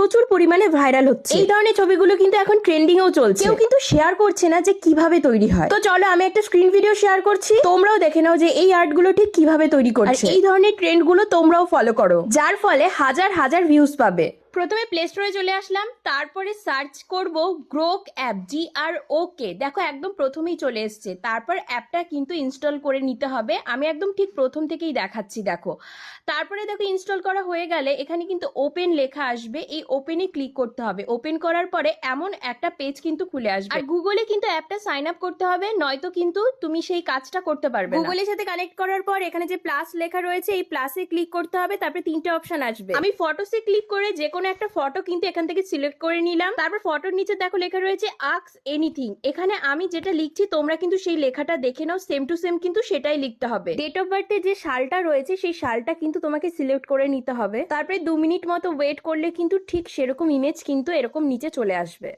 প্রচুর পরিমাণে ভাইরাল হচ্ছে। এই ধরনের ছবিগুলো কিন্তু এখন ট্রেন্ডিং এও চলছে। কেউ কিন্তু শেয়ার করছে না যে কিভাবে তৈরি হয়। তো চলো আমি একটা স্ক্রিন ভিডিও শেয়ার করছি, তোমরাও দেখে নাও যে এই আর্ট গুলো ঠিক কিভাবে তৈরি করছে। এই ধরনের ট্রেন্ড গুলো তোমরাও ফলো করো, যার ফলে হাজার হাজার ভিউজ পাবে। প্রথমে প্লে স্টোরে চলে আসলাম, তারপরে সার্চ করব গ্রোক অ্যাপ, GROK। দেখো একদম প্রথমেই চলে এসছে। তারপর অ্যাপটা কিন্তু ইনস্টল করে নিতে হবে। আমি একদম ঠিক প্রথম থেকেই দেখাচ্ছি, দেখো। তারপরে দেখো ইনস্টল করা হয়ে গেলে এখানে কিন্তু ওপেন লেখা আসবে, এই ওপেনে ক্লিক করতে হবে। ওপেন করার পরে এমন একটা পেজ কিন্তু খুলে আসবে। আর গুগলে কিন্তু অ্যাপটা সাইন আপ করতে হবে, নয়তো কিন্তু তুমি সেই কাজটা করতে পারবে না। গুগলের সাথে কানেক্ট করার পর এখানে যে প্লাস লেখা রয়েছে, এই প্লাসে ক্লিক করতে হবে। তারপরে তিনটে অপশন আসবে। আমি ফটোসে ক্লিক করে যে কোনো একটা ফটো কিন্তু এখান থেকে সিলেক্ট করে নিলাম। তারপর ফটোর নিচে দেখো লেখা রয়েছে আস্ক এনিথিং। এখানে আমি যেটা লিখছি তোমরা কিন্তু সেই লেখাটা দেখে নাও, সেম টু সেম কিন্তু সেটাই লিখতে হবে। ডেট অফ বার্থে যে সালটা রয়েছে সেই সালটা কিন্তু তোমাকে সিলেক্ট করে নিতে হবে। তারপরে 2 মিনিট মতো ওয়েট করলে কিন্তু ঠিক সেরকম ইমেজ কিন্তু এরকম নিচে চলে আসবে।